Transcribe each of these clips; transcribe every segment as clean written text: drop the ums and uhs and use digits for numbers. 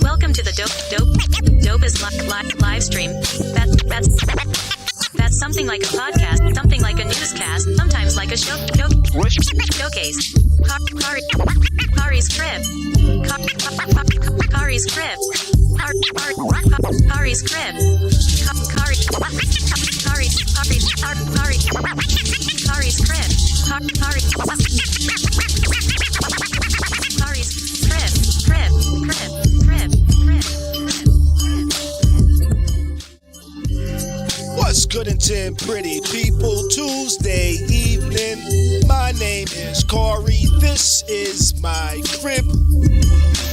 Welcome to the dopest live stream. That's something like a podcast, something like a newscast, sometimes like a showcase. Khary's crib. Khary's crib. Khary's crib. Khary's crib. What's good and 10 pretty people? Tuesday evening. My name is Khary. This is my crib.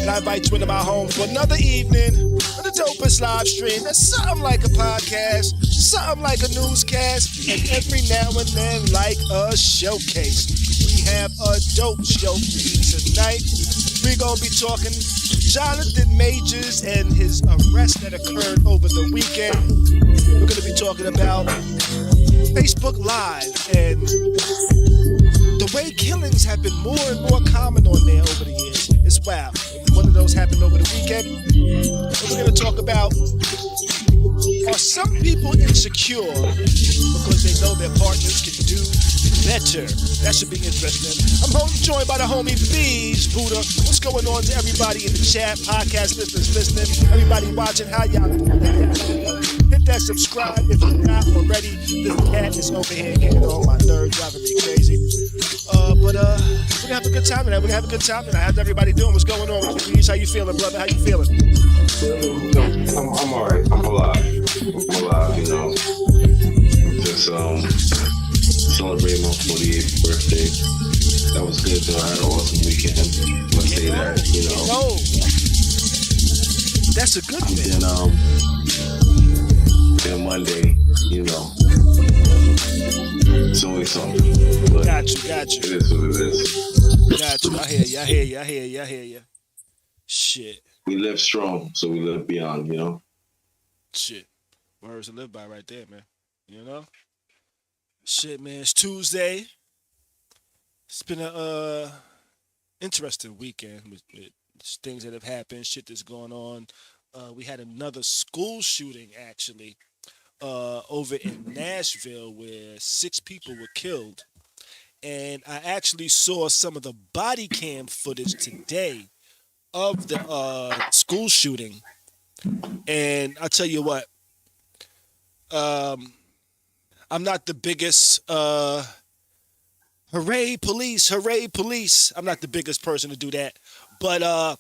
And I invite you into my home for another evening of the dopest live stream. That's something like a podcast, something like a newscast, and every now and then like a showcase. We have a dope show for you tonight. We're going to be talking Jonathan Majors and his arrest that occurred over the weekend. We're going to be talking about Facebook Live and the way killings have been more and more common on there over the years. It's wild. One of those happened over the weekend. And we're going to talk about, are some people insecure because they know their partners can do better? That should be interesting. I'm joined by the homie Bees Buddha. What's going on to everybody in the chat, podcast listeners listening, everybody watching? How y'all doing? Hit that subscribe if you're not already. This cat is over here getting on my nerves, driving me crazy. But we're gonna have a good time tonight. We're gonna have a good time tonight. How's everybody doing? What's going on with you, Bees? How you feeling, brother? How you feeling? I'm alright. I'm alive. You know. Just celebrating my 48th birthday. That was good though. I had an awesome weekend. Let's say that, you know. That's a good thing. Then Monday, you know. It's always something. But got you. It is what it is. Got you. I hear you. Shit. We live strong, so we live beyond, you know. Shit. Words to live by right there, man. You know? Shit, man. It's Tuesday. It's been a interesting weekend with things that have happened, shit that's going on. We had another school shooting, actually, over in Nashville where 6 people were killed. And I actually saw some of the body cam footage today of the school shooting. And I'll tell you what, I'm not the biggest, hooray police. I'm not the biggest person to do that. But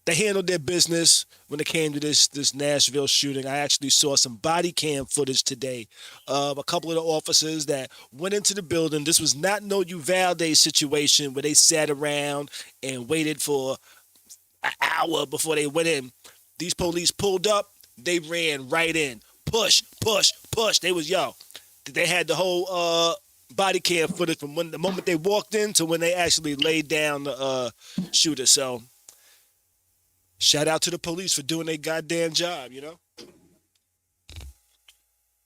they handled their business when it came to this Nashville shooting. I actually saw some body cam footage today of a couple of the officers that went into the building. This was not no Uvalde situation where they sat around and waited for an hour before they went in. These police pulled up, they ran right in. Push. They had the whole body cam footage from the moment they walked in to when they actually laid down the shooter. So shout out to the police for doing their goddamn job, you know? I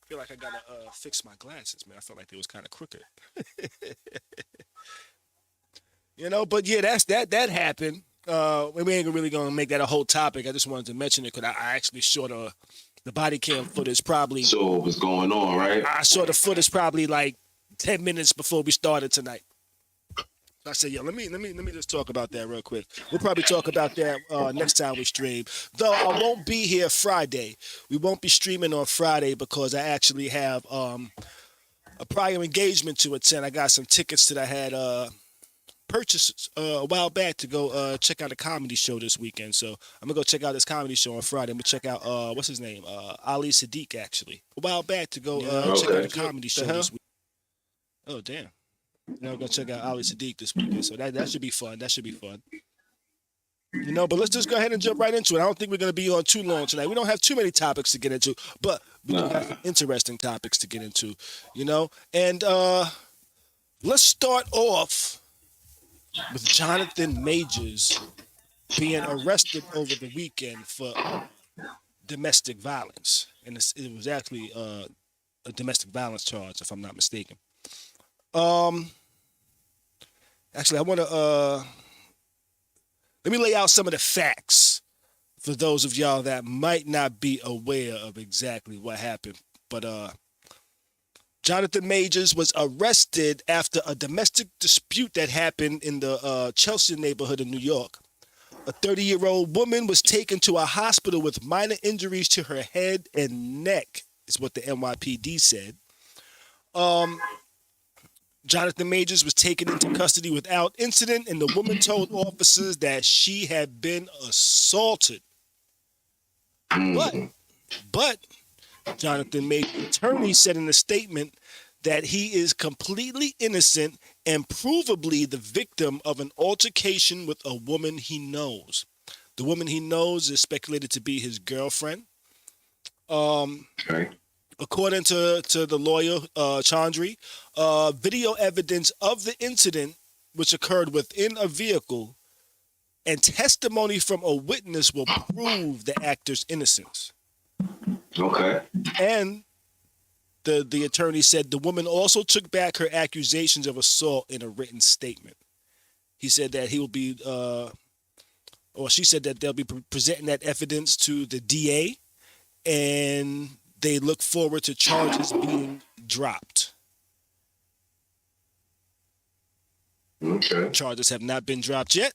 feel like I gotta fix my glasses, man. I felt like they was kind of crooked. You know, but yeah, that happened. We ain't really gonna make that a whole topic. I just wanted to mention it because I actually saw the body cam footage probably. So what was going on, right? I saw the footage probably like 10 minutes before we started tonight. I said, yeah, let me just talk about that real quick. We'll probably talk about that next time we stream. Though I won't be here Friday. We won't be streaming on Friday because I actually have a prior engagement to attend. I got some tickets that I had purchased a while back to go check out a comedy show this weekend. So I'm gonna go check out this comedy show on Friday. I'm gonna check out what's his name, Ali Sadiq, actually. A while back to go check out a comedy show this week. Oh damn. I'm gonna check out Ali Sadiq this weekend, so that should be fun. That should be fun. But let's just go ahead and jump right into it. I don't think we're gonna be on too long tonight. We don't have too many topics to get into, but we do have some interesting topics to get into. And let's start off with Jonathan Majors being arrested over the weekend for domestic violence, and it was actually a domestic violence charge, if I'm not mistaken. Actually, I want to let me lay out some of the facts for those of y'all that might not be aware of exactly what happened. But Jonathan Majors was arrested after a domestic dispute that happened in the Chelsea neighborhood in New York. A 30-year-old woman was taken to a hospital with minor injuries to her head and neck, is what the NYPD said. Jonathan Majors was taken into custody without incident, and the woman told officers that she had been assaulted. But Jonathan Majors' attorney said in a statement that he is completely innocent and provably the victim of an altercation with a woman he knows. The woman he knows is speculated to be his girlfriend. Okay. According to the lawyer, Chandri, video evidence of the incident, which occurred within a vehicle, and testimony from a witness will prove the actor's innocence. Okay. And the attorney said the woman also took back her accusations of assault in a written statement. He said that he will be, or she said that they'll be presenting that evidence to the DA, and they look forward to charges being dropped. Okay. Charges have not been dropped yet.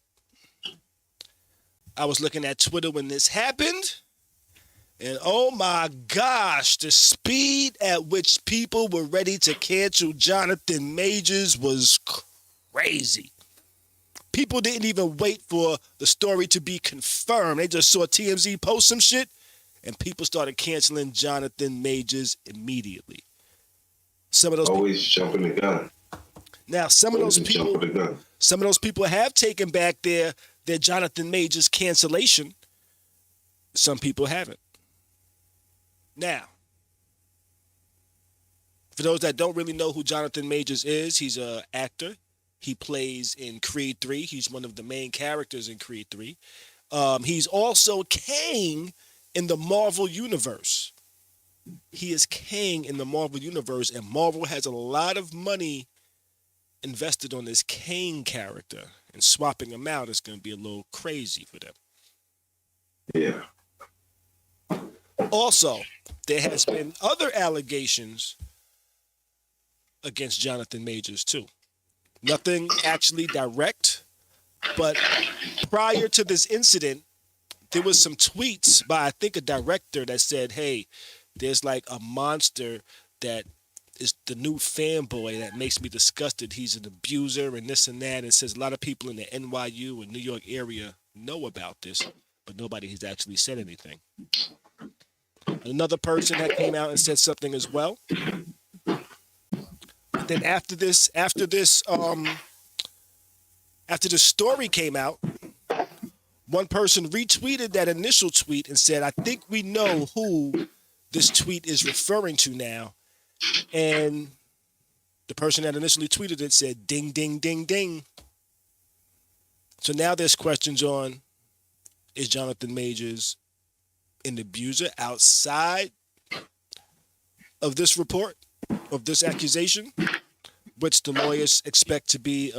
I was looking at Twitter when this happened, and oh my gosh, the speed at which people were ready to cancel Jonathan Majors was crazy. People didn't even wait for the story to be confirmed. They just saw TMZ post some shit, and people started canceling Jonathan Majors immediately. Some of those always jumping the gun. Now, some of those people have taken back their Jonathan Majors cancellation. Some people haven't. Now, for those that don't really know who Jonathan Majors is, he's an actor. He plays in Creed 3. He's one of the main characters in Creed 3. He's also Kang in the Marvel Universe. He is Kang in the Marvel Universe, and Marvel has a lot of money invested on this Kang character, and swapping him out is going to be a little crazy for them. Yeah. Also, there has been other allegations against Jonathan Majors too. Nothing actually direct, but prior to this incident, there was some tweets by, I think, a director that said, hey, there's like a monster that is the new fanboy that makes me disgusted. He's an abuser and this and that. And says a lot of people in the NYU and New York area know about this, but nobody has actually said anything. Another person that came out and said something as well. Then after the story came out, one person retweeted that initial tweet and said, I think we know who this tweet is referring to now. And the person that initially tweeted it said, ding, ding, ding, ding. So now there's questions on, is Jonathan Majors an abuser outside of this report, of this accusation, which the lawyers expect to be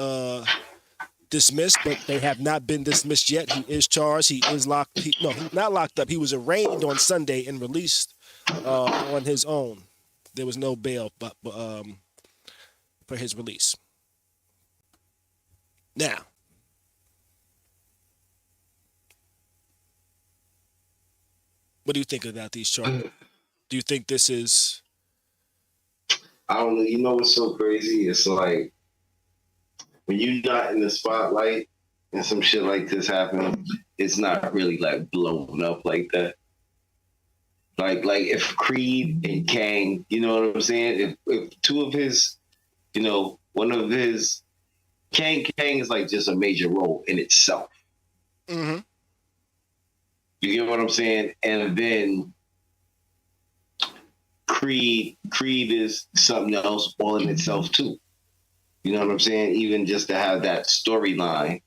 dismissed, but they have not been dismissed yet. He is charged. He is locked. He's not locked up. He was arraigned on Sunday and released on his own. There was no bail but for his release. Now, what do you think about these charges? Do you think this is... I don't know. You know what's so crazy? It's like when you're not in the spotlight and some shit like this happens, it's not really like blown up like that. Like if Creed and Kang, you know what I'm saying? If two of his, one of his Kang is like just a major role in itself. Mm-hmm. You get what I'm saying? And then Creed is something else all in itself too. You know what I'm saying? Even just to have that storyline.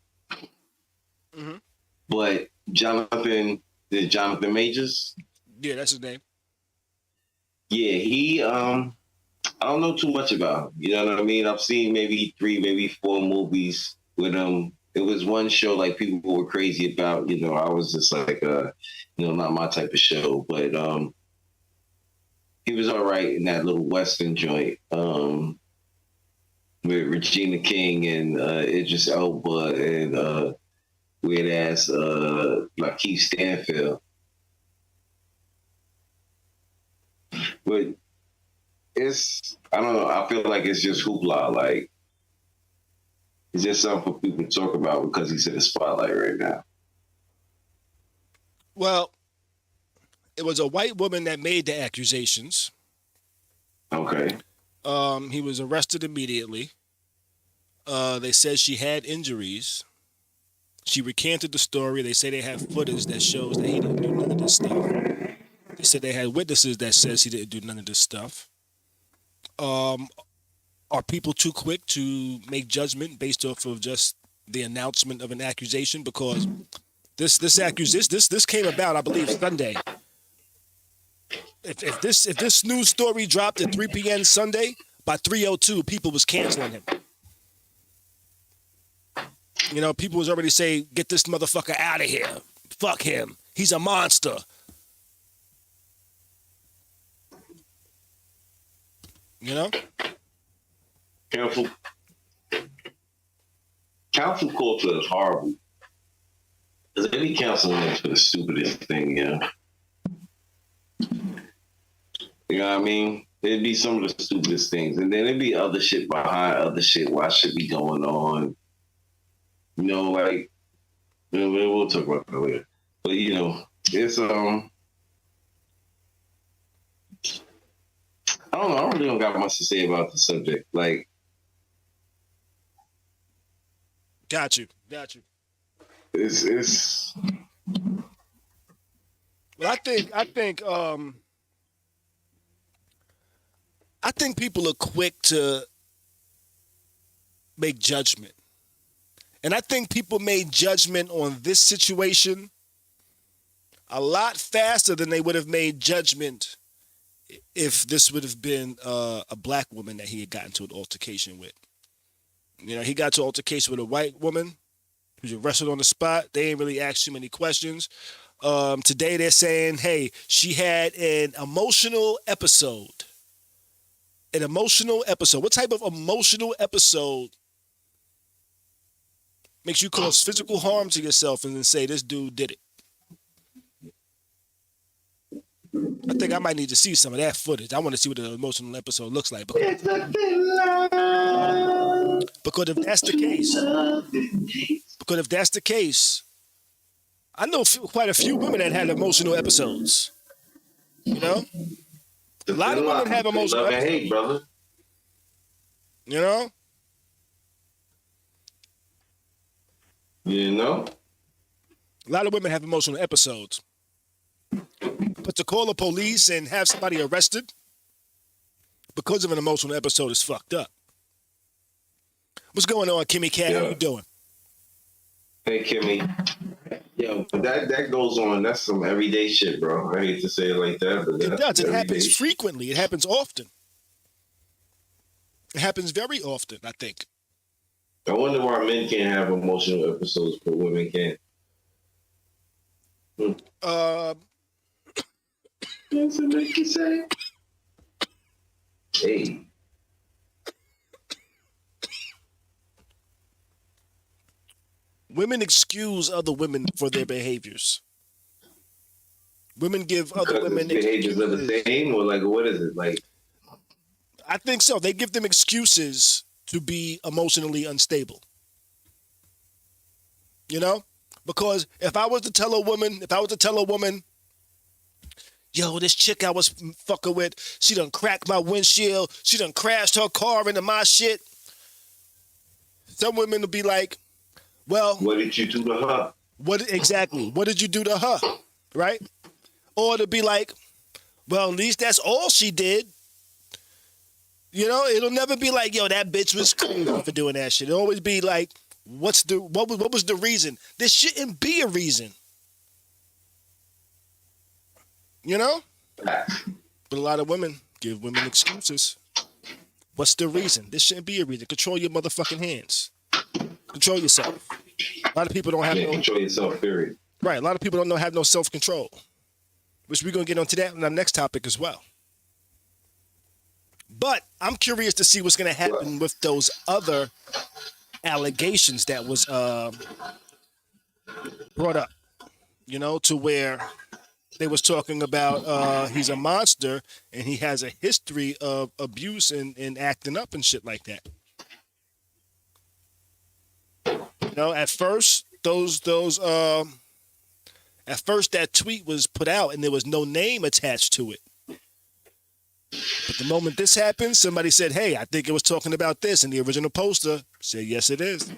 Mm-hmm. But Jonathan Majors? Yeah, that's his name. Yeah, he I don't know too much about him. You know what I mean? I've seen maybe 3, maybe 4 movies with him. It was one show like people were crazy about, you know, I was just like not my type of show, but he was all right in that little Western joint. With Regina King and Idris Elba and weird ass Lakeith Stanfield. But I don't know, I feel like it's just hoopla. Like, it's just something for people to talk about because he's in the spotlight right now. Well, it was a white woman that made the accusations. Okay. He was arrested immediately. They said she had injuries. She recanted the story. They say they have footage that shows that he didn't do none of this stuff. They said they had witnesses that says he didn't do none of this stuff. Are people too quick to make judgment based off of just the announcement of an accusation? Because this came about, I believe, Sunday. If this news story dropped at 3 p.m. Sunday, by 3:02, people was canceling him. You know, people was already saying, "Get this motherfucker out of here! Fuck him! He's a monster!" You know. Council culture is horrible. Because they be counseling for the stupidest thing, yeah. You know what I mean? It'd be some of the stupidest things. And then it'd be other shit behind other shit. Why should be going on? You know, like, we'll talk about that later. But, you know, it's, I don't know. I really don't got much to say about the subject. Like, Got you. It's. Well, I think people are quick to make judgment. And I think people made judgment on this situation a lot faster than they would have made judgment if this would have been a black woman that he had gotten to an altercation with. You know, he got to an altercation with a white woman who was arrested on the spot. They ain't really asked too many questions. Today they're saying, hey, she had an emotional episode. An emotional episode. What type of emotional episode makes you cause physical harm to yourself and then say this dude did it? I think I might need to see some of that footage. I want to see what the emotional episode looks like. Because if that's the case, I know quite a few women that had emotional episodes. You know? A lot of women have emotional episodes. Hate, brother. You know? You know? A lot of women have emotional episodes. But to call the police and have somebody arrested because of an emotional episode is fucked up. What's going on, Kimmy Cat? How you doing? Hey, Kimmy. Yo, that goes on. That's some everyday shit, bro. I hate to say it like that, but it does. It happens frequently. It happens often. It happens very often, I think. I wonder why men can't have emotional episodes, but women can't. What's it make you say? Hey. Women excuse other women for their behaviors. Women give other women behaviors are the same, or like what is it like? I think so. They give them excuses to be emotionally unstable. You know, because if I was to tell a woman, yo, this chick I was fucking with, she done cracked my windshield, she done crashed her car into my shit. Some women will be like, well, What did you do to her? what did you do to her? Right? Or to be like, well, at least that's all she did. You know, it'll never be like, yo, that bitch was crazy for doing that shit. It'll always be like, what was the reason? There shouldn't be a reason. You know? But a lot of women give women excuses. What's the reason? There shouldn't be a reason. Control your motherfucking hands. Control yourself. A lot of people don't have control yourself, period. Right. A lot of people don't have no self-control. Which we're going to get onto that in our next topic as well. But I'm curious to see what's going to happen with those other allegations that was brought up, you know, to where they was talking about he's a monster and he has a history of abuse and acting up and shit like that. You know, at first that tweet was put out and there was no name attached to it. But the moment this happened, somebody said, hey, I think it was talking about this. And the original poster said, yes, it is.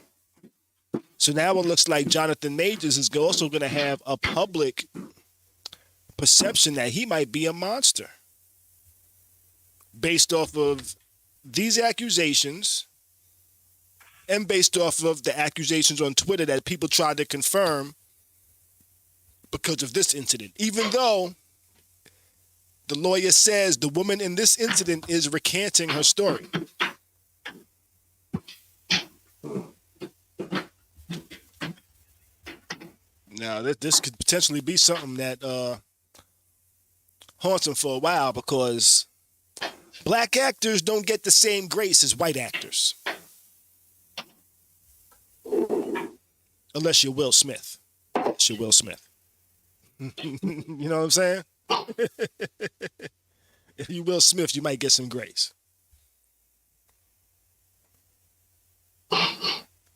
So now it looks like Jonathan Majors is also going to have a public perception that he might be a monster. Based off of these accusations and based off of the accusations on Twitter that people tried to confirm because of this incident. Even though the lawyer says the woman in this incident is recanting her story. Now, this could potentially be something that haunts him for a while because black actors don't get the same grace as white actors. Unless you're Will Smith. Unless you're Will Smith. You know what I'm saying? If you Will Smith, you might get some grace. I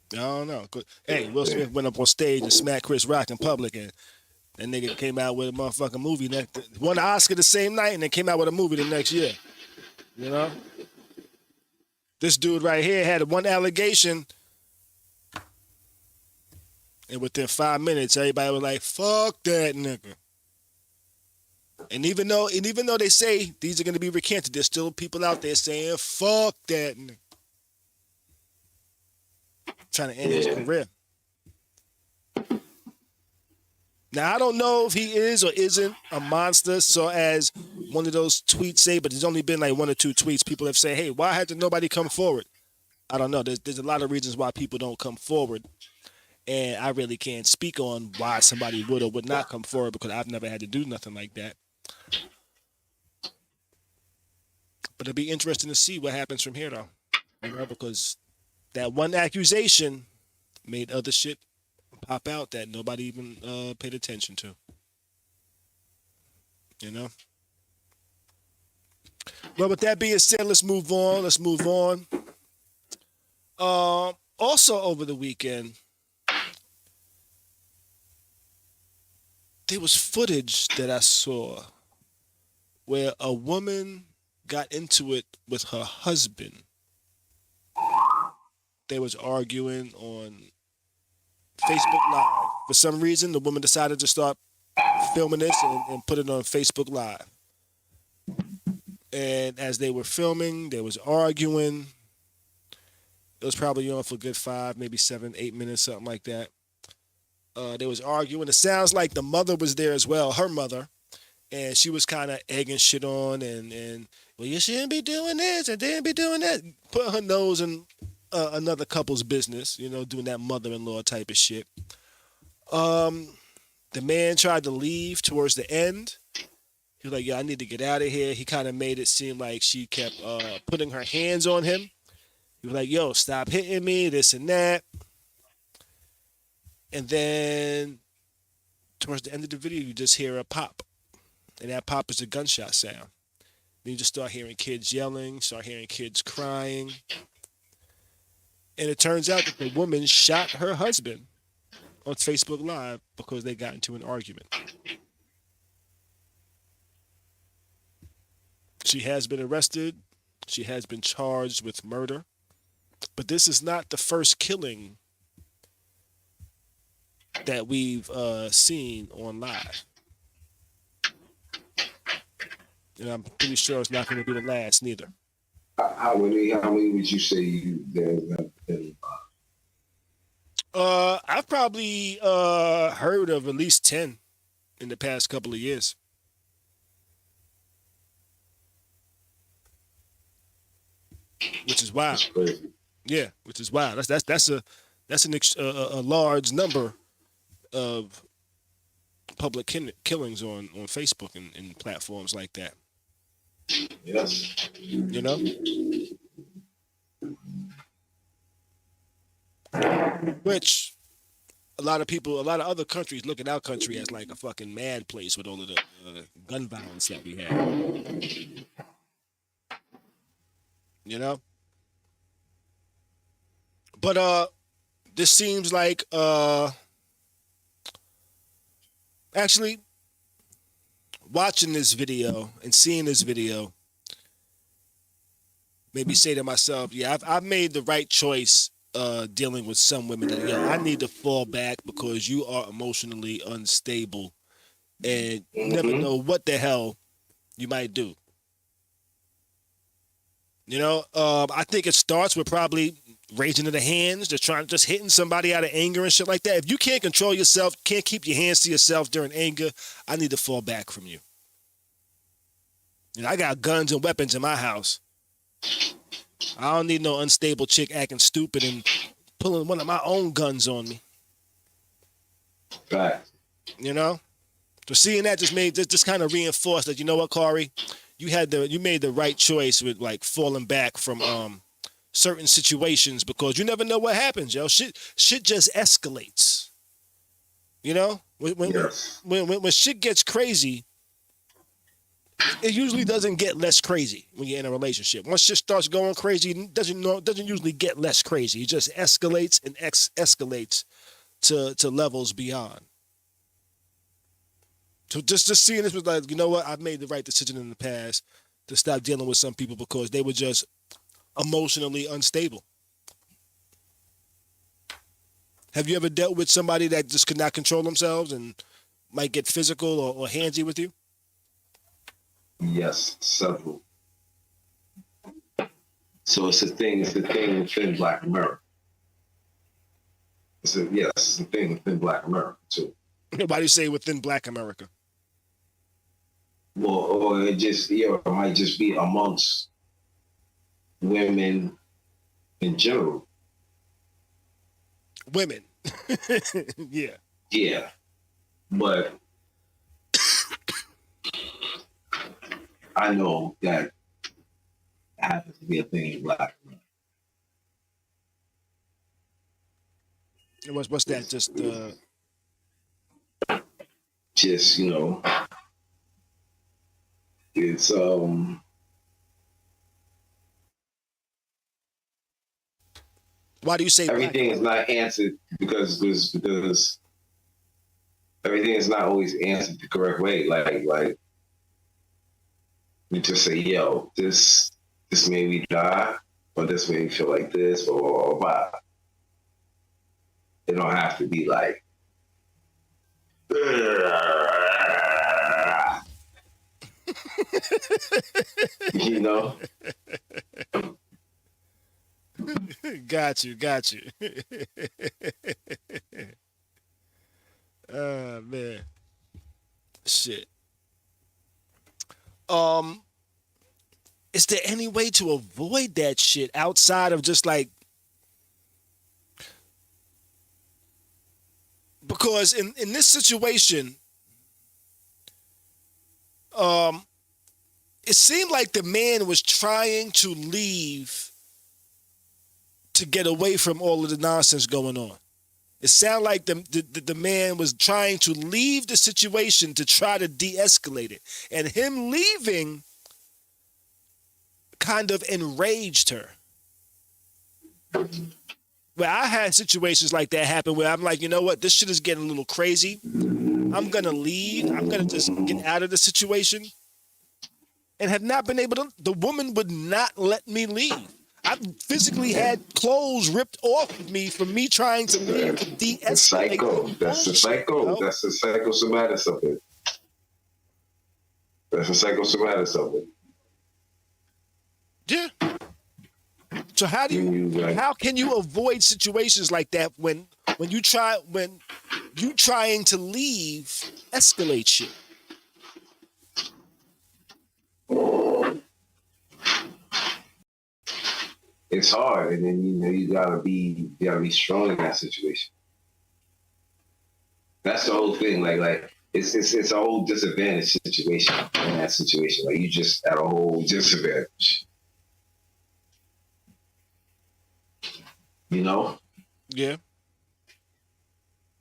don't know. Hey, Will Smith went up on stage and smacked Chris Rock in public, and that nigga came out with a motherfucking movie. Won the Oscar the same night, and then came out with a movie the next year. You know? This dude right here had one allegation, and within 5 minutes, everybody was like, fuck that nigga. And even though they say these are going to be recanted, there's still people out there saying, fuck that nigga. Trying to end his career. Now, I don't know if he is or isn't a monster, so as one of those tweets say, but there's only been like 1 or 2 tweets. People have said, hey, why hasn't nobody come forward? I don't know. There's a lot of reasons why people don't come forward. And I really can't speak on why somebody would or would not come forward because I've never had to do nothing like that. But it'll be interesting to see what happens from here, though. You know, because that one accusation made other shit pop out that nobody even paid attention to. You know? Well, with that being said, let's move on. Also over the weekend, there was footage that I saw where a woman got into it with her husband. They was arguing on Facebook Live. For some reason, the woman decided to start filming this and put it on Facebook Live. And as they were filming, they was arguing. It was probably on for a good 5, maybe 7, 8 minutes, something like that. They was arguing. It sounds like the mother was there as well, her mother. And she was kind of egging shit on and well, you shouldn't be doing this and didn't be doing that. Put her nose in another couple's business, you know, doing that mother-in-law type of shit. The man tried to leave towards the end. He was like, yeah, I need to get out of here. He kind of made it seem like she kept putting her hands on him. He was like, yo, stop hitting me, this and that. And then towards the end of the video, you just hear a pop. And that pop is a gunshot sound. Then you just start hearing kids yelling, start hearing kids crying. And it turns out that the woman shot her husband on Facebook Live because they got into an argument. She has been arrested. She has been charged with murder. But this is not the first killing that we've seen on live. And I'm pretty sure it's not going to be the last neither. How many would you say there have been? I've probably heard of at least 10 in the past couple of years. Which is wild. That's crazy. Yeah, which is wild. That's a large number of public killings on Facebook and platforms like that. Yes. You know? Which a lot of other countries look at our country as like a fucking mad place with all of the gun violence that we have. You know? But this seems like actually watching this video and seeing this video made me say to myself, yeah, I've made the right choice dealing with some women that, I need to fall back because you are emotionally unstable and you never know what the hell you might do. You know, I think it starts with probably raising of the hands, just hitting somebody out of anger and shit like that. If you can't control yourself, can't keep your hands to yourself during anger, I need to fall back from you. You know, I got guns and weapons in my house. I don't need no unstable chick acting stupid and pulling one of my own guns on me. Right. You know? So seeing that just kind of reinforced that, you know what, Khary? You made the right choice with like falling back from certain situations because you never know what happens, yo. Shit just escalates. You know? When shit gets crazy, it usually doesn't get less crazy when you're in a relationship. Once shit starts going crazy, it doesn't usually get less crazy. It just escalates and escalates to levels beyond. So just seeing this was like, you know what? I've made the right decision in the past to stop dealing with some people because they were just emotionally unstable. Have you ever dealt with somebody that just could not control themselves and might get physical or handsy with you? Yes, several. So it's a thing within Black America. It's a thing within Black America too. Why do you say within Black America? Well, or it might just be amongst women in general. Women. Yeah. Yeah. But I know that happens to be a thing in Black America. And what's that? Just, you know, it's why do you say everything Black? is not answered because everything is not always answered the correct way. Like we just say, yo, this made me die, or this made me feel like this, or blah. It don't have to be like you know. Got you. Oh man. Shit. Is there any way to avoid that shit outside of just like, because in this situation, it seemed like the man was trying to leave to get away from all of the nonsense going on. It sounded like the man was trying to leave the situation to try to de-escalate it. And him leaving kind of enraged her. Where I had situations like that happen where I'm like, you know what, this shit is getting a little crazy. I'm going to leave. I'm going to just get out of the situation. And have not been able to, the woman would not let me leave. I've physically had clothes ripped off of me from me trying to leave to de-escalate. Psycho. That's the psycho. That's the psychosomatic of it. That's the psychosomatic of it. Yeah. So how can you avoid situations like that when you trying to leave escalate shit? It's hard, and then you gotta be strong in that situation. That's the whole thing. Like it's a whole disadvantage situation in that situation. Like you just at a whole disadvantage. You know? Yeah.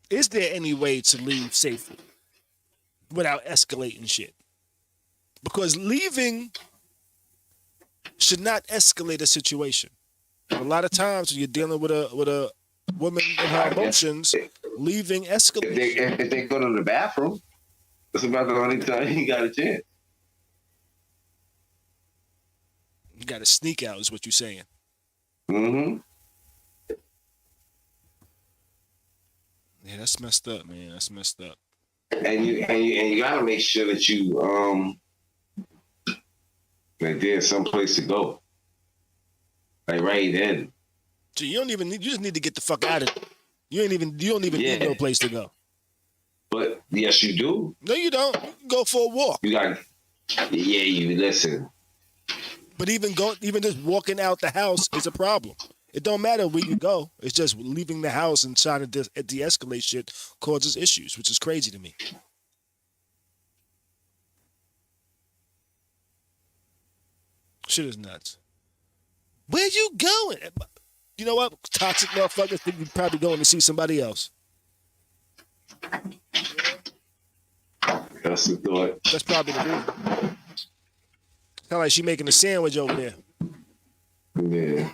Is there any way to leave safely without escalating shit? Because leaving should not escalate a situation. A lot of times when you're dealing with a woman and her emotions, leaving escalates. If they go to the bathroom, that's about the only time you got a chance. You got to sneak out, is what you're saying. Mm-hmm. Yeah, that's messed up, man. That's messed up. And you gotta make sure that you that there's someplace to go. Like right then. So you just need to get the fuck out of it. You don't even need no place to go. But yes, you do. No, you don't. You can go for a walk. You listen. But even just walking out the house is a problem. It don't matter where you go. It's just leaving the house and trying to de-escalate shit causes issues, which is crazy to me. Shit is nuts. Where you going? You know what? Toxic motherfuckers think you're probably going to see somebody else. That's the thought. That's probably the reason. Sound like she making a sandwich over there. Yeah.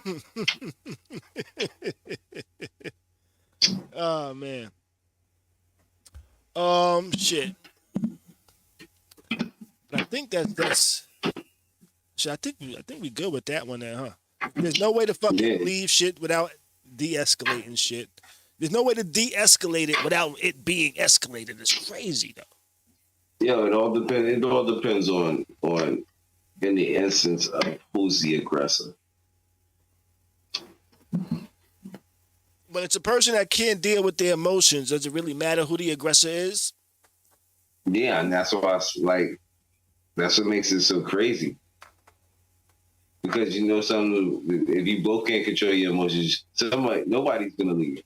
Oh man. Shit. But I think that's. Shit, I think we good with that one there, huh? There's no way to fucking leave shit without de-escalating shit. There's no way to de-escalate it without it being escalated. It's crazy though. Yeah, it all depends on in the instance of who's the aggressor. When it's a person that can't deal with their emotions, does it really matter who the aggressor is? Yeah, and that's why that's what makes it so crazy. Because you know something, if you both can't control your emotions, nobody's gonna leave.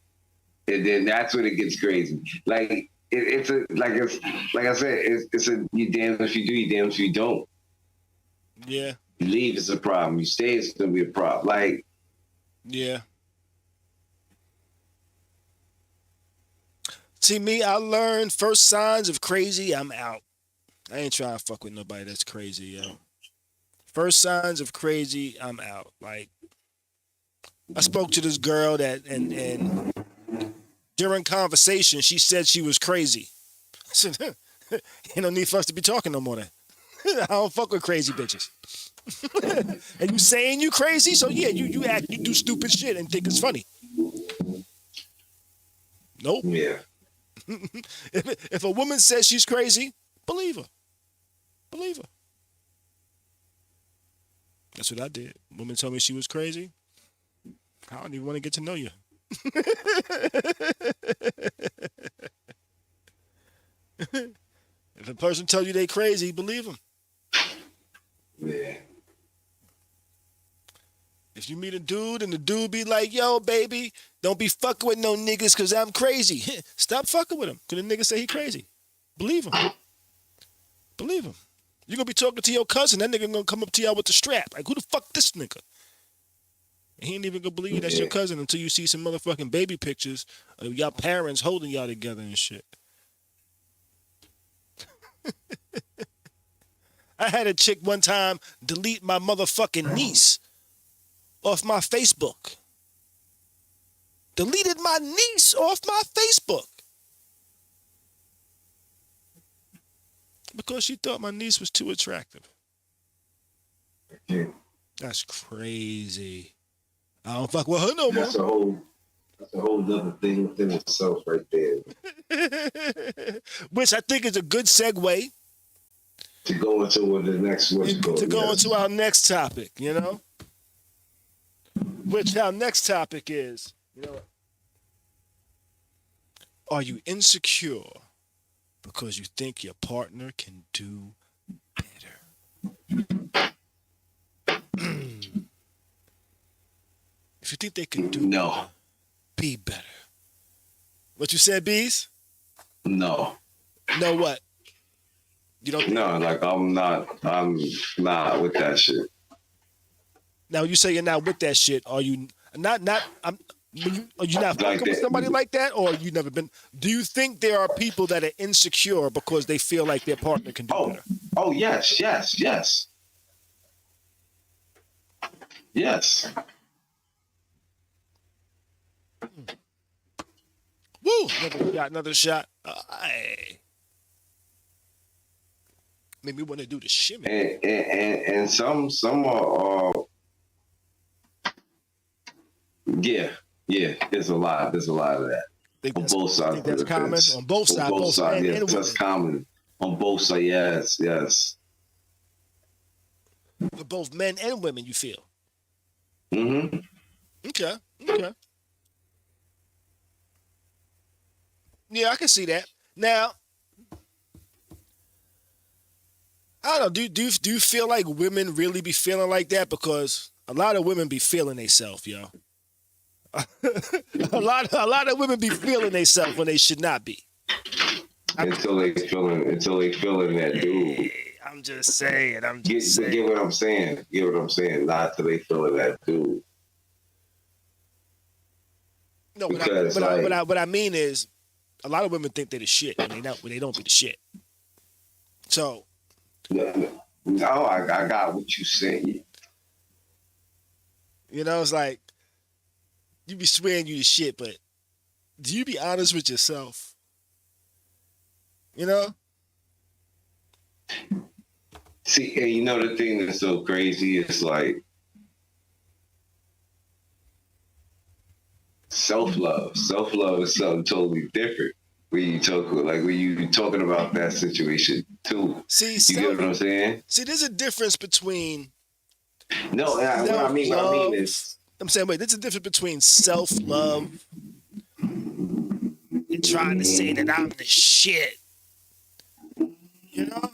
And then that's when it gets crazy. Like it's like I said, it's a you damn if you do, you damn if you don't. Yeah. You leave, it's a problem. You stay, it's gonna be a problem. Like, yeah. See me, I learned first signs of crazy, I'm out. I ain't trying to fuck with nobody that's crazy, yo. First signs of crazy, I'm out. Like, I spoke to this girl that, and during conversation, she said she was crazy. I said, ain't no need for us to be talking no more then. I don't fuck with crazy bitches. And you saying you crazy, so yeah, you do stupid shit and think it's funny. Nope. Yeah. If a woman says she's crazy, believe her. Believe her. That's what I did. Woman told me she was crazy. I don't even want to get to know you. If a person tells you they crazy, believe them. Yeah. If you meet a dude and the dude be like, yo, baby, don't be fucking with no niggas because I'm crazy. Stop fucking with him because the nigga say he crazy. Believe him. Believe him. You're going to be talking to your cousin. That nigga going to come up to y'all with the strap. Like, who the fuck this nigga? And he ain't even going to believe that's your cousin until you see some motherfucking baby pictures of y'all parents holding y'all together and shit. I had a chick one time delete my motherfucking niece off my Facebook. Deleted my niece off my Facebook. Because she thought my niece was too attractive. Yeah. That's crazy. I don't fuck with her no more. That's a whole other thing within itself right there. Which I think is a good segue To go into into our next topic, you know? Which our next topic is, you know, are you insecure because you think your partner can do better? If you think they can do no, be better. What you said, Bees? no, No what? You don't think no. Like I'm not with that shit. now you say you're not with that shit. Are you not are you not Like fucking with that. somebody like that? Or you never been do you think there are people that are insecure because they feel like their partner can do better? Oh yes. Woo! Another shot. Made me want to do the shimmy. And some are yeah. There's a lot of that. On both sides. That's common on both sides. Both men yes, and that's women. common on both sides. Yes. For both men and women, you feel. Mm-hmm. Okay. Yeah, I can see that. Now, I don't know. Do you feel like women really be feeling like that? Because a lot of women be feeling themselves, yo. a lot of women be feeling themselves when they should not be. Until they feeling that dude. I'm just saying. Get what I'm saying. Not till they feeling that dude. No, Because, what I mean is, a lot of women think they're the shit when they don't be the shit. So. No, I got what you saying. You know, it's like you be swearing you the shit, but do you be honest with yourself? You know? See, and you know the thing that's so crazy is like self-love. Self-love is something totally different when you talking about that situation too. See, you get what I'm saying? See, there's a difference between No, what I mean is I'm saying, wait, there's a difference between self-love and trying to say that I'm the shit. You know?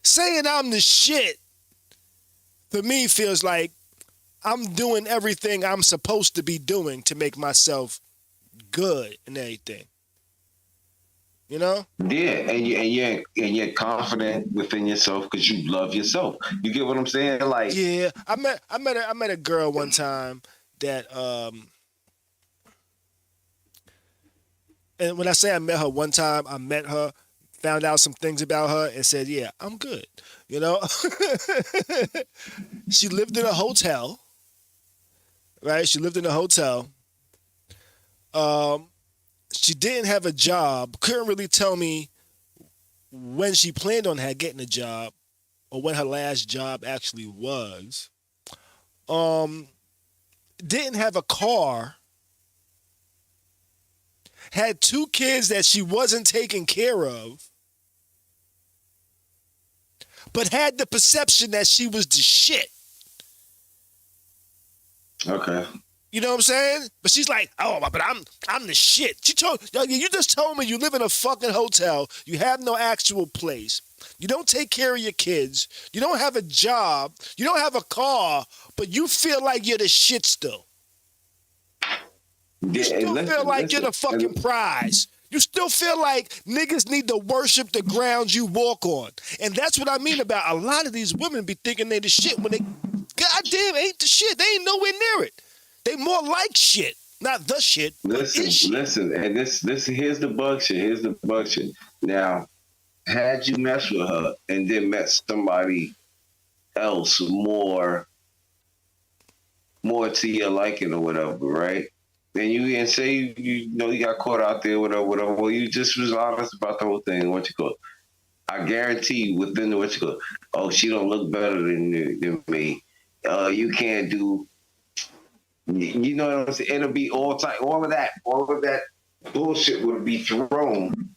Saying I'm the shit, for me, feels like I'm doing everything I'm supposed to be doing to make myself good and everything. You know? Yeah, and you're confident within yourself because you love yourself. You get what I'm saying? Like, yeah, I met a girl one time that and when I say I met her one time, I met her, found out some things about her, and said, "Yeah, I'm good." You know, she lived in a hotel, right? She lived in a hotel. She didn't have a job. Couldn't really tell me when she planned on getting a job or when her last job actually was. Didn't have a car. Had 2 kids that she wasn't taking care of. But had the perception that she was the shit. okay. You know what I'm saying? But she's like, oh, but I'm the shit. You just told me you live in a fucking hotel. You have no actual place. You don't take care of your kids. You don't have a job. You don't have a car, but you feel like you're the shit still. You still feel like you're the fucking prize. You still feel like niggas need to worship the ground you walk on. And that's what I mean about a lot of these women be thinking they the shit when they goddamn ain't the shit. They ain't nowhere near it. They more like shit. Not the shit. Listen, and this here's the bug shit. Now, had you messed with her and then met somebody else more to your liking or whatever, right? Then you can say you know you got caught out there, whatever. Well, you just was honest about the whole thing. What you call? I guarantee within the what you call. Oh, she don't look better than me. You can't do You know what I'm saying? It'll be all of that bullshit would be thrown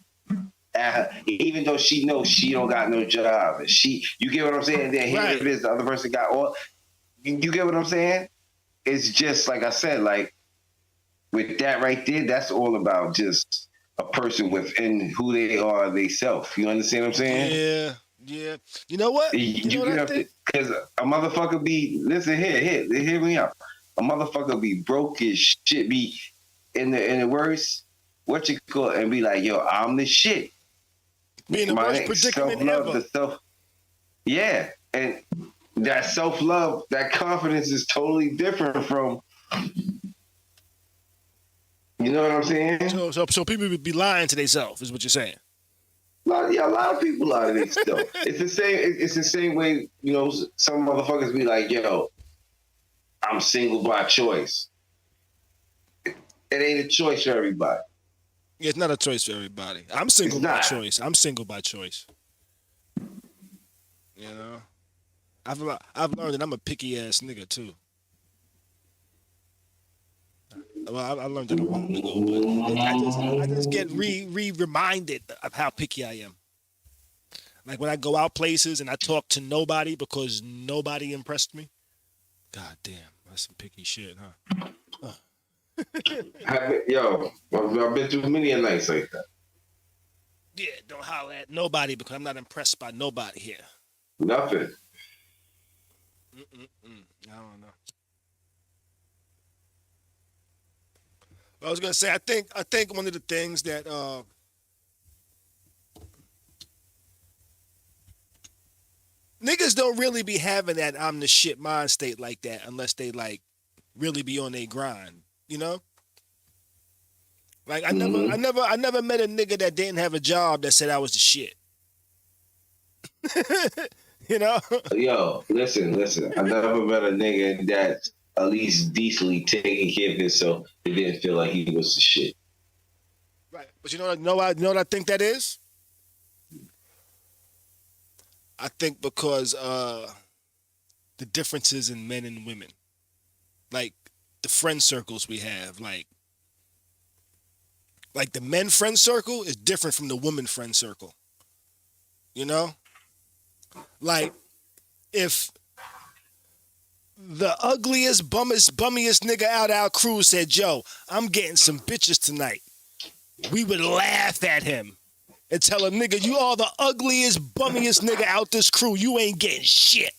at her, even though she knows she don't got no job. You get what I'm saying? Then here it is, the other person got all. You get what I'm saying? It's just like I said, like with that right there, that's all about just a person within who they are, they self. You understand what I'm saying? Yeah. You know what? You know what I think? Because a motherfucker be, listen, hear me out. A motherfucker be broke as shit, be in the worst, what you call it, and be like, yo, I'm the shit. Be in the worst predicament ever. Yeah, and that self-love, that confidence is totally different from, you know what I'm saying? So people would be lying to themselves, is what you're saying. A lot of people lie to themselves. It's the same way, you know, some motherfuckers be like, yo, I'm single by choice. It ain't a choice for everybody. It's not a choice for everybody. I'm single by choice. I'm single by choice. You know, I've learned that I'm a picky ass nigga too. Well, I learned it a while ago, but I just get reminded of how picky I am. Like when I go out places and I talk to nobody because nobody impressed me. God damn, that's some picky shit, huh? I've been through many a nights like that. Yeah, don't holler at nobody because I'm not impressed by nobody here. Nothing. I don't know. I was gonna say, I think one of the things that niggas don't really be having that I'm the shit mind state like that unless they like really be on their grind, you know? Like I never met a nigga that didn't have a job that said I was the shit. You know? Yo, listen. I never met a nigga that's at least decently taking care of himself that didn't feel like he was the shit. Right. But you know what I think that is? I think because the differences in men and women. Like the friend circles we have, like the men friend circle is different from the woman friend circle. You know? Like, if the ugliest, bummiest nigga out our crew said, yo, I'm getting some bitches tonight, we would laugh at him and tell him, nigga, you are the ugliest, bummiest nigga out this crew. You ain't getting shit.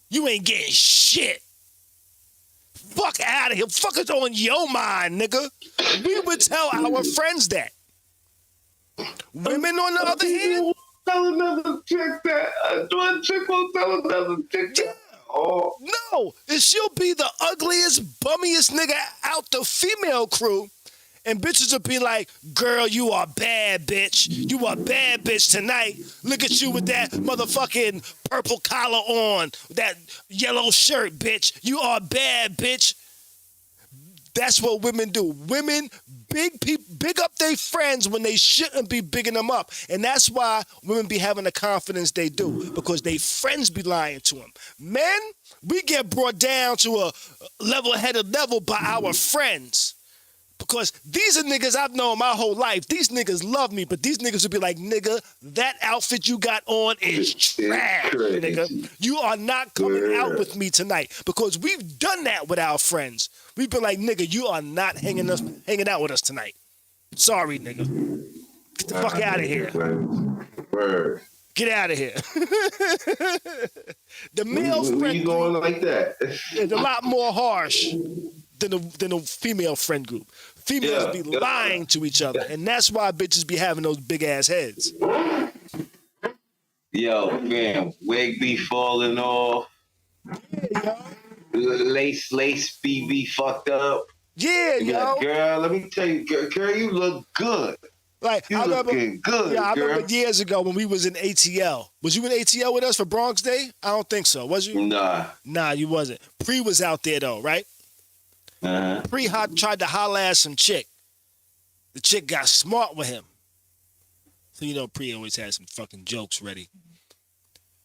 You ain't getting shit. Fuck out of here. Fuck is on your mind, nigga. We would tell our friends that. Women, on the other hand, tell another chick that. One chick will tell another chick that. Oh. No, she'll be the ugliest, bummiest nigga out the female crew, and bitches will be like, girl, you are bad, bitch. You are bad, bitch, tonight. Look at you with that motherfucking purple collar on, that yellow shirt, bitch. You are bad, bitch. That's what women do. Women big up their friends when they shouldn't be bigging them up. And that's why women be having the confidence they do, because they friends be lying to them. Men, we get brought down to a level-headed level by our friends. Because these are niggas I've known my whole life. These niggas love me, but these niggas would be like, nigga, that outfit you got on is trash, nigga. You are not coming out with me tonight. Because we've done that with our friends. We've been like, nigga, you are not hanging out with us tonight. Sorry, nigga. Get the fuck out of here. Word. Get out of here. The male friend you going like that? is a lot more harsh than a female friend group. Females be lying to each other, and that's why bitches be having those big ass heads. Yo, fam, wig be falling off. Yeah, yo. Lace be fucked up. Yeah, yo. Like, girl, let me tell you, girl, you look good. Like, you looking good, yeah, I girl. remember years ago when we was in ATL. Was you in ATL with us for Bronx Day? I don't think so. Was you? Nah, you wasn't. Pre was out there though, right? Uh-huh. Pre tried to holler at some chick. The chick got smart with him. So you know Pre always has some fucking jokes ready.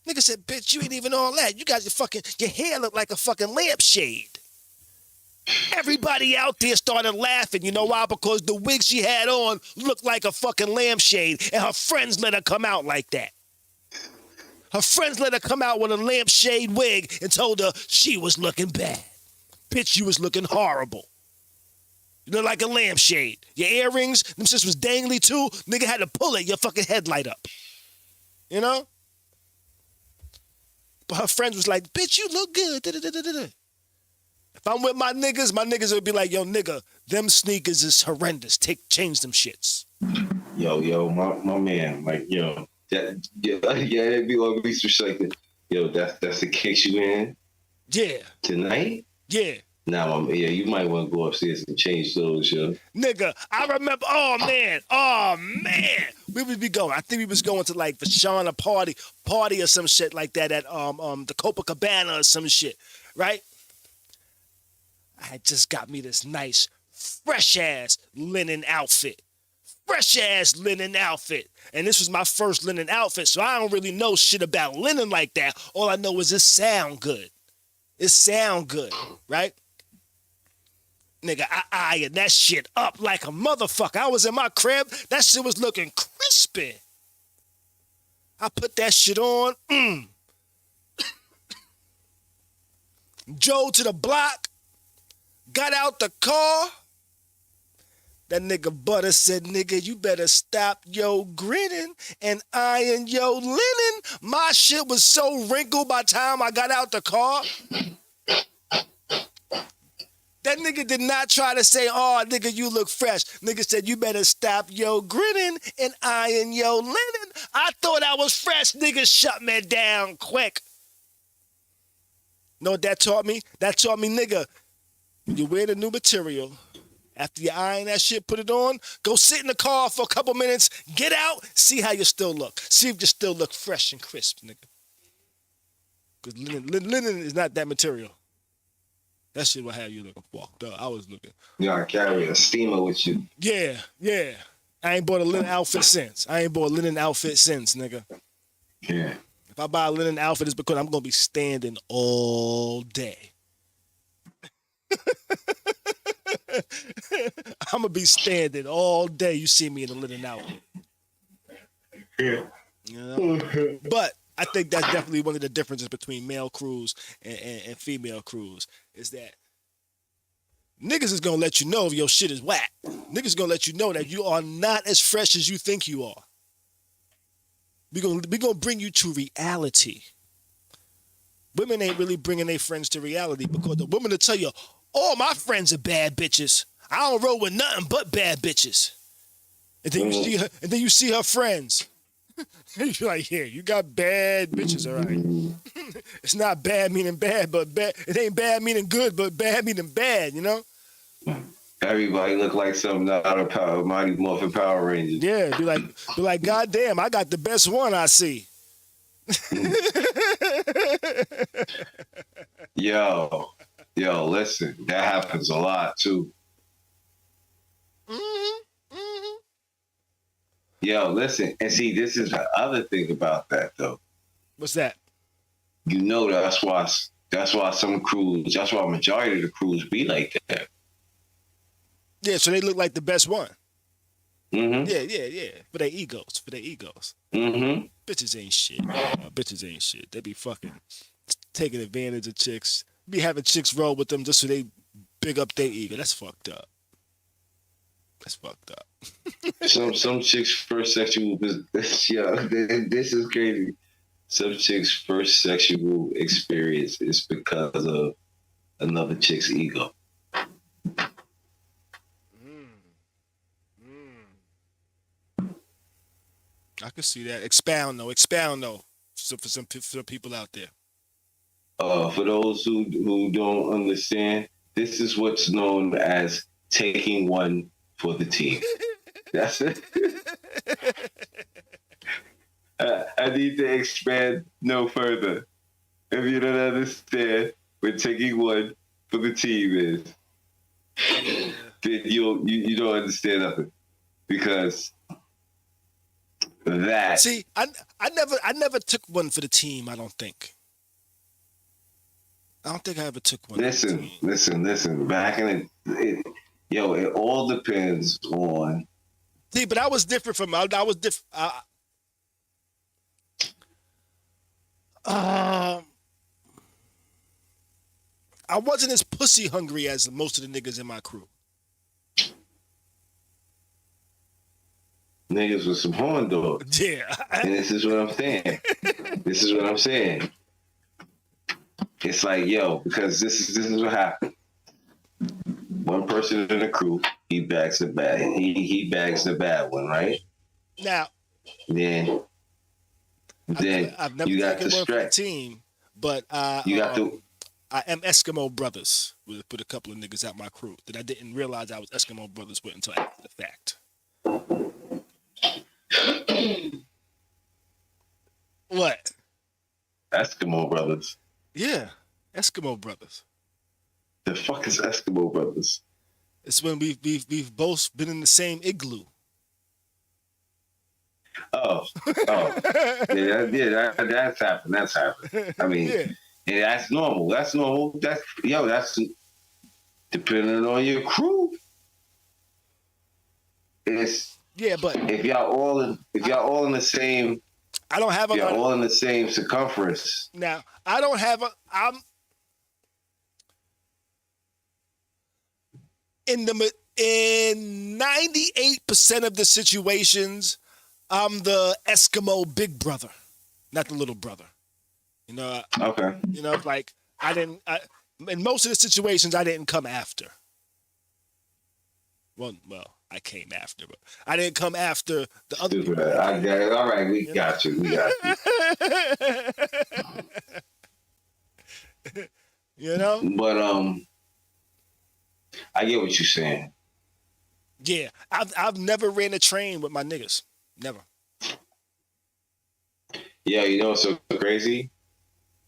Nigga said, bitch, you ain't even all that. You got your hair look like a fucking lampshade. Everybody out there started laughing. You know why? Because the wig she had on looked like a fucking lampshade, and her friends let her come out like that. Her friends let her come out with a lampshade wig and told her she was looking bad. Bitch, you was looking horrible. You look like a lampshade. Your earrings, them shits was dangly too. Nigga had to pull it, your fucking headlight up. You know? But her friends was like, bitch, you look good. Da-da-da-da-da. If I'm with my niggas would be like, yo, nigga, them sneakers is horrendous. Change them shits. Yo, my man, like, yo, it'd be always some shit like that. Yo, that's the case you in? Yeah. Tonight? Yeah. Nah, you might want to go upstairs and change those, yo. Nigga, I remember, oh man. We would be going. I think we was going to like Vashana party or some shit like that at the Copacabana or some shit, right? I had just got me this nice, fresh-ass linen outfit. And this was my first linen outfit, so I don't really know shit about linen like that. All I know is it sound good. Right? Nigga, I ironed that shit up like a motherfucker. I was in my crib. That shit was looking crispy. I put that shit on. Drove to the block. Got out the car. That nigga Butter said, nigga, you better stop yo grinning and iron yo linen. My shit was so wrinkled by the time I got out the car. That nigga did not try to say, oh, nigga, you look fresh. Nigga said, you better stop yo grinning and iron yo linen. I thought I was fresh. Nigga shut me down quick. Know what that taught me? That taught me, nigga, when you wear the new material, after you iron that shit, put it on, go sit in the car for a couple minutes, get out, see how you still look. See if you still look fresh and crisp, nigga. Because linen is not that material. That shit will have you looking fucked up. I was looking. You gotta carry a steamer with you. Yeah. I ain't bought a linen outfit since, nigga. Yeah. If I buy a linen outfit, it's because I'm going to be standing all day. I'm going to be standing all day. You see me in a linen outfit. Yeah. You know? But I think that's definitely one of the differences between male crews and female crews is that niggas is going to let you know if your shit is whack. Niggas is going to let you know that you are not as fresh as you think you are. We gonna bring you to reality. Women ain't really bringing their friends to reality because the women will tell you, all my friends are bad bitches. I don't roll with nothing but bad bitches. And then you see her friends. You're like, yeah, you got bad bitches, all right. It's not bad meaning bad, but bad. It ain't bad meaning good, but bad meaning bad, you know? Everybody look like something out of Mighty Morphin Power Rangers. Yeah, be like, God damn, I got the best one I see. Yo, listen, that happens a lot too. Yo, listen, and see, this is the other thing about that though. What's that? You know, that's why some crews, that's why a majority of the crews be like that. Yeah, so they look like the best one. Mm-hmm. Yeah. For their egos. Mm-hmm. Bitches ain't shit. They be fucking taking advantage of chicks. Be having chicks roll with them just so they big up their ego. That's fucked up. Some chicks' first sexual this is crazy. Some chicks' first sexual experience is because of another chick's ego. I can see that. Expound though. So for some people out there. For those who don't understand, this is what's known as taking one for the team. That's it. I need to expand no further. If you don't understand what taking one for the team is, then you don't understand nothing. Because that. See, I never took one for the team, I don't think. I don't think I ever took one. Listen. Back in it all depends on. See, but I was different from. I was different. I wasn't as pussy hungry as most of the niggas in my crew. Niggas with some horn dogs. Yeah. And this is what I'm saying. It's like, because this is what happened. One person in the crew, he bags the bad. He bags the bad one, right? Now. Then I've never you got taken the one for the stretch. team, but I am Eskimo Brothers with a couple of niggas out my crew that I didn't realize I was Eskimo Brothers with until after the fact. What? Eskimo Brothers. Yeah, Eskimo Brothers. The fuck is Eskimo Brothers? It's when we've both been in the same igloo. Oh, that's happened. I mean, that's normal. That's that's depending on your crew. It's but if y'all all in the same. I don't have a. All in the same circumference. Now I don't have a. I'm in 98% of the situations. I'm the Eskimo big brother, not the little brother. You know. Okay. You know, like in most of the situations, I didn't come after. Well, I came after, but I didn't come after the other people. I got it. All right, we got you. You know? But I get what you're saying. Yeah, I've never ran a train with my niggas. Never. Yeah, you know what's so crazy?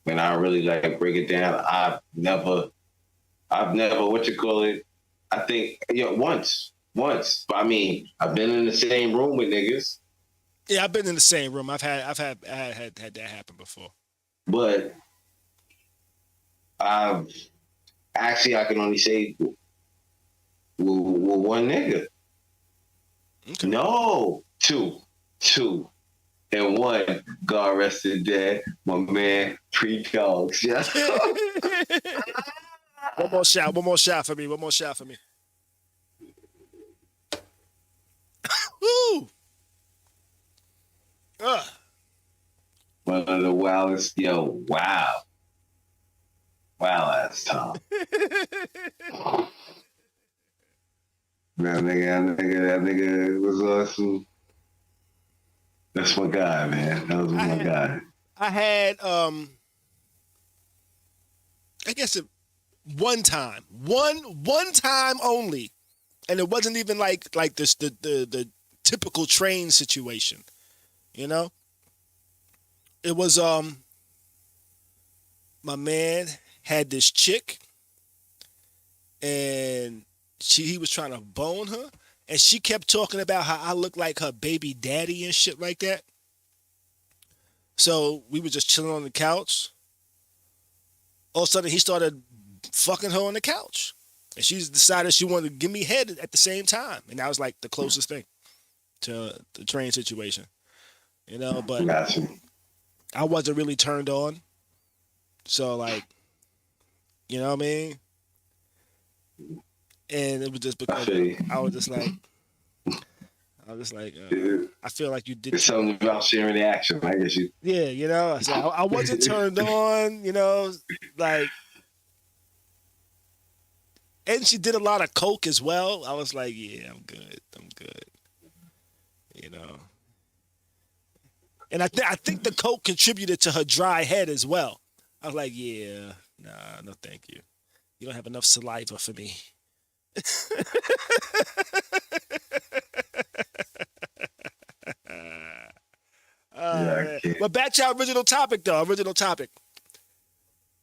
When I really break it down, I've never what you call it? I think once. But I mean, I've been in the same room with niggas. Yeah, I've been in the same room. I've had that happen before. But I can only say with one nigga. Okay. No, two. And one, God rest his dead, my man, Pre-Dogs. Yeah. One more shot for me. Woo! One of the wildest, wow. Wow, that's Tom. That nigga was awesome. That's my guy, man. That was my guy. I had, I guess one time only, and it wasn't even like this the typical train situation, you know. It was my man had this chick, and he was trying to bone her. And she kept talking about how I look like her baby daddy and shit like that. So we were just chilling on the couch. All of a sudden, he started fucking her on the couch. And she decided she wanted to give me head at the same time. And that was like the closest thing to the train situation. You know, but I wasn't really turned on. So, like, you know what I mean? And it was just because I was just like, I feel like you did. It's something about sharing the action, I guess you. Yeah, you know, so I wasn't turned on, you know, like, and she did a lot of coke as well. I was like, yeah, I'm good, you know. And I think the coke contributed to her dry head as well. I was like, yeah, nah, no, thank you. You don't have enough saliva for me. But back to our original topic, though.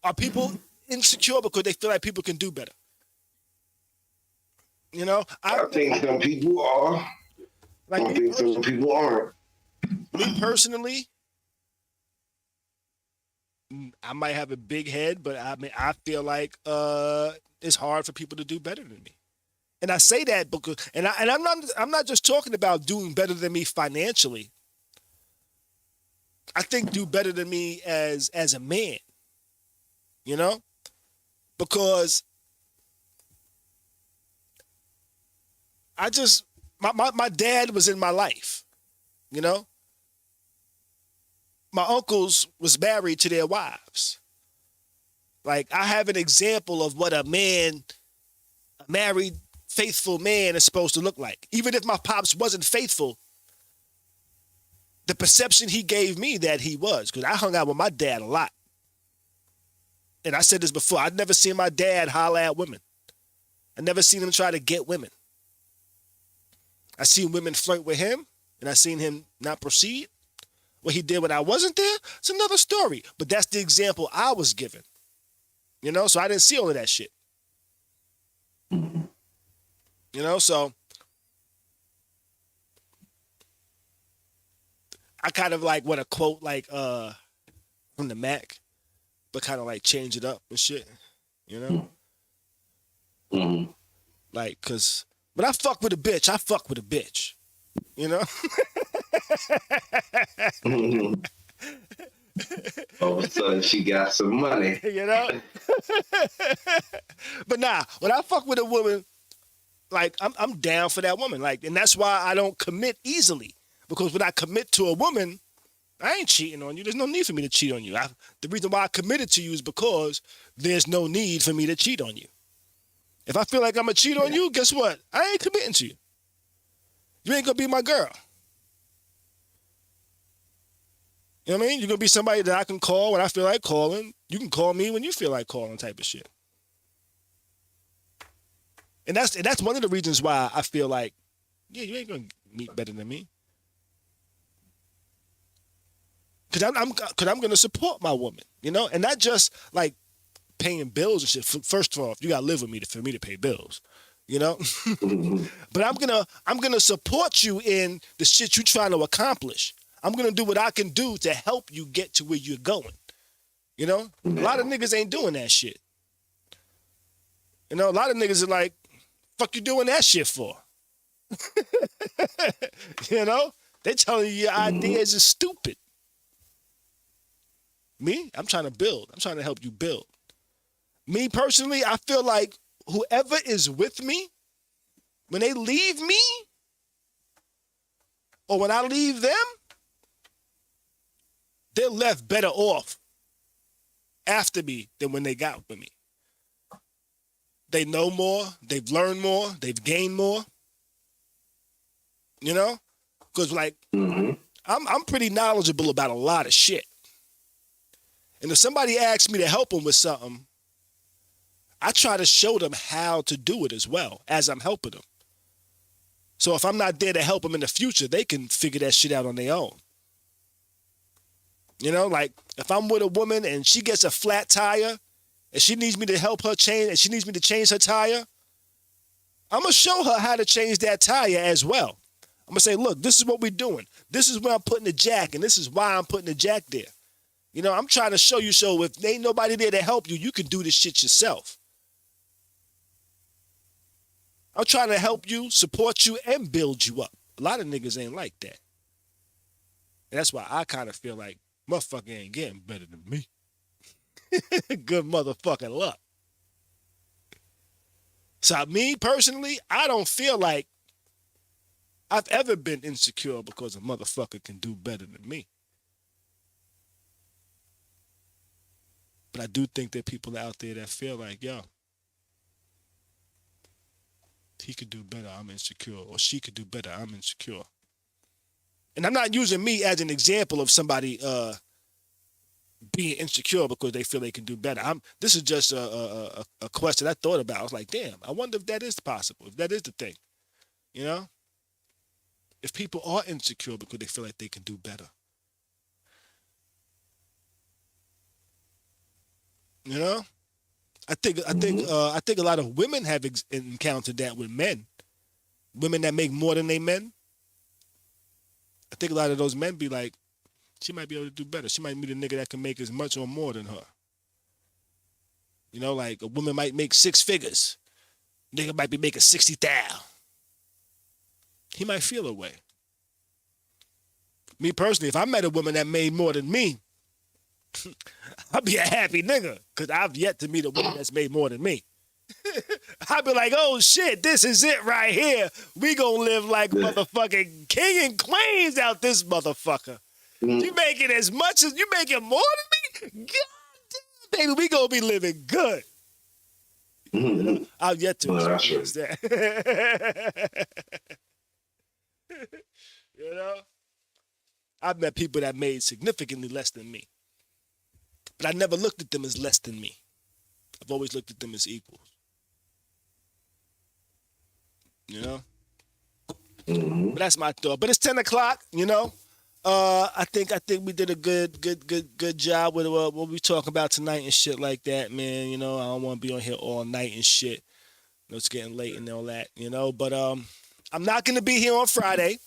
Are people insecure because they feel like people can do better? You know, I think some people are. Like I think some people aren't. Me personally, I might have a big head, but I mean, I feel like it's hard for people to do better than me. And I say that because, I'm not just talking about doing better than me financially. I think do better than me as a man, you know, because my dad was in my life, you know. My uncles was married to their wives. Like, I have an example of what a married, faithful man is supposed to look like. Even if my pops wasn't faithful, the perception he gave me that he was, because I hung out with my dad a lot. And I said this before, I'd never seen my dad holler at women. I never seen him try to get women. I seen women flirt with him, and I seen him not proceed. What he did when I wasn't there, it's another story. But that's the example I was given. You know, so I didn't see all of that shit. You know, so I kind of like want to quote like from the Mac, but kind of like change it up and shit. You know? Mm-hmm. Like, cause when I fuck with a bitch, I fuck with a bitch. You know? All of a sudden, she got some money. You know? But nah, when I fuck with a woman, like, I'm down for that woman. Like, and that's why I don't commit easily. Because when I commit to a woman, I ain't cheating on you. There's no need for me to cheat on you. The reason why I committed to you is because there's no need for me to cheat on you. If I feel like I'm going to cheat on you, guess what? I ain't committing to you. You ain't going to be my girl. You know what I mean? You're going to be somebody that I can call when I feel like calling. You can call me when you feel like calling, type of shit. And that's one of the reasons why I feel like, yeah, you ain't going to meet better than me. Because I'm going to support my woman, you know? And not just like paying bills and shit. First of all, you got to live with me for me to pay bills, you know? But I'm gonna support you in the shit you're trying to accomplish. I'm going to do what I can do to help you get to where you're going, you know? A lot of niggas ain't doing that shit. You know, a lot of niggas are like, fuck you doing that shit for? You know? They telling you your ideas is stupid. Me, I'm trying to build. I'm trying to help you build. Me personally, I feel like whoever is with me, when they leave me, or when I leave them, they're left better off after me than when they got with me. They know more, they've learned more, they've gained more. You know? Because like, I'm pretty knowledgeable about a lot of shit. And if somebody asks me to help them with something, I try to show them how to do it as well as I'm helping them. So if I'm not there to help them in the future, they can figure that shit out on their own. You know, like if I'm with a woman and she gets a flat tire and she needs me to help her change, and she needs me to change her tire, I'm going to show her how to change that tire as well. I'm going to say, look, this is what we're doing. This is where I'm putting the jack, and this is why I'm putting the jack there. You know, I'm trying to show you, so if there ain't nobody there to help you, you can do this shit yourself. I'm trying to help you, support you, and build you up. A lot of niggas ain't like that. And that's why I kind of feel like motherfucker ain't getting better than me. Good motherfucking luck. So me personally, I don't feel like I've ever been insecure because a motherfucker can do better than me. But I do think there are people out there that feel like, yo, he could do better, I'm insecure. Or she could do better, I'm insecure. And I'm not using me as an example of somebody being insecure because they feel they can do better. This is just a question I thought about. I was like, damn, I wonder if that is possible, if that is the thing. You know? If people are insecure because they feel like they can do better. You know? I think a lot of women have encountered that with men. Women that make more than they men. I think a lot of those men be like, She might be able to do better. She might meet a nigga that can make as much or more than her. You know, like a woman might make 6 figures. Nigga might be making 60,000. He might feel a way. Me personally, if I met a woman that made more than me, I'd be a happy nigga, because I've yet to meet a woman that's made more than me. I'd be like, oh shit, this is it right here. We gonna live like motherfucking king and queens out this motherfucker. You making as much as you making more than me? God damn, baby, we gonna be living good. You know, I've yet to experience that. You know? I've met people that made significantly less than me. But I never looked at them as less than me. I've always looked at them as equals. You know? But that's my thought. But it's 10 o'clock, you know? I think we did a good job with what we talking about tonight and shit like that, man. You know, I don't want to be on here all night and shit. You know, it's getting late and all that, you know. But I'm not gonna be here on Friday.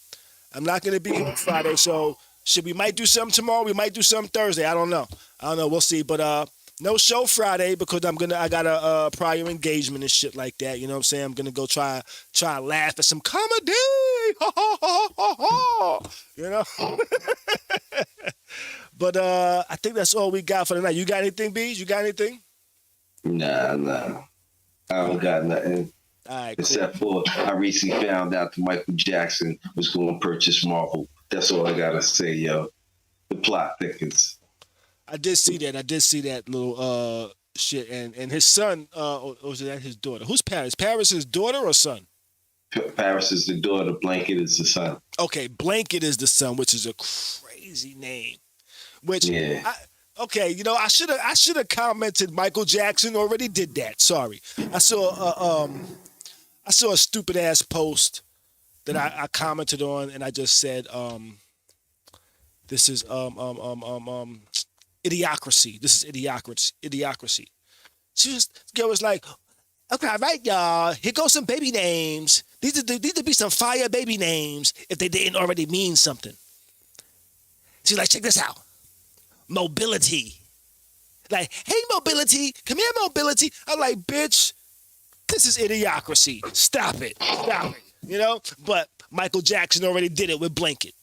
So we might do something tomorrow. We might do something Thursday. I don't know. We'll see. But no show Friday because I got a prior engagement and shit like that. You know what I'm saying? I'm gonna go try to laugh at some comedy. Ha ha ha ha ha. You know. But I think that's all we got for tonight. You got anything, Bees? You got anything? Nah. I don't got nothing. All right, except for I recently found out that Michael Jackson was going to purchase Marvel. That's all I gotta say, yo. The plot thickens. I did see that little shit, and his son, or was that his daughter? Who's Paris? Paris his daughter or son? Paris is the daughter, Blanket is the son. Okay, Blanket is the son, which is a crazy name. Which, yeah. Okay, you know, I should have commented Michael Jackson already did that. Sorry. I saw a stupid ass post that I commented on, and I just said, this is idiocracy. This is idiocracy. Girl was like, okay, all right, y'all. Here goes some baby names. These would be some fire baby names if they didn't already mean something. She's like, check this out. Mobility. Like, hey, Mobility. Come here, Mobility. I'm like, bitch, this is idiocracy. Stop it. You know? But Michael Jackson already did it with Blanket.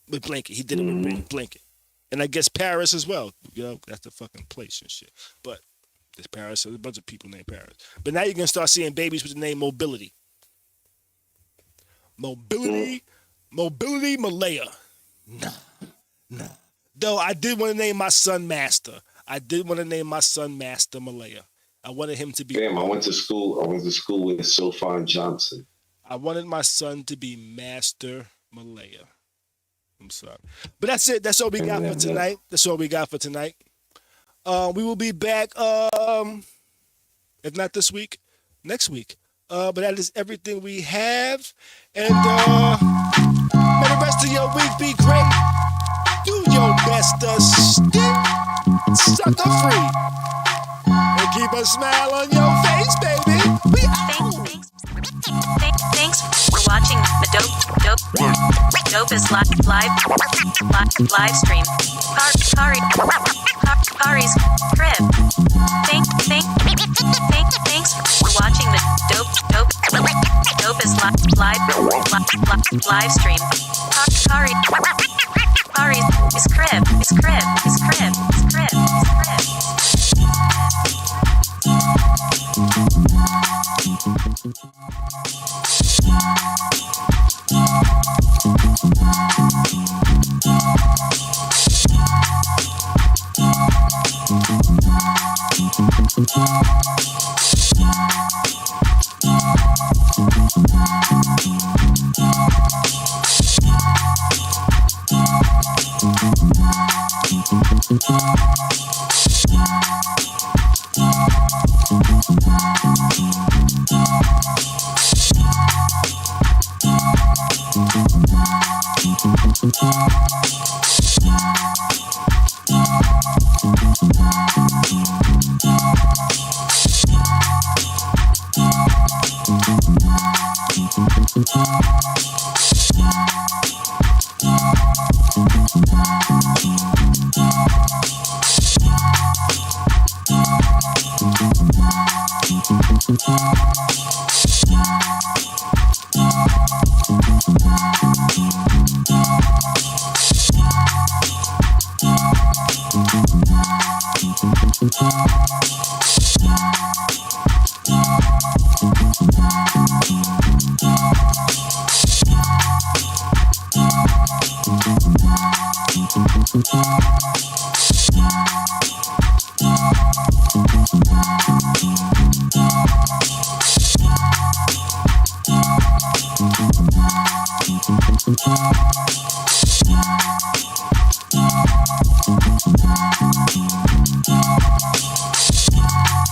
He did it with Blanket. And I guess Paris as well. You know, that's the fucking place and shit. But there's Paris. There's a bunch of people named Paris. But now you're going to start seeing babies with the name Mobility. Mobility Malaya. Nah. Though I did want to name my son Master. Malaya. I wanted him to be... Damn, I went to school with Sofan Johnson. I wanted my son to be Master Malaya. I'm sorry. But that's it. That's all we got for tonight. We will be back, if not this week, next week. But that is everything we have. And may the rest of your week be great. Do your best to stay sucker free. And keep a smile on your face, baby. We out. Thanks for watching the dopest live stream. Khary's crib. Thanks for watching the dopest live stream. Khary's crib.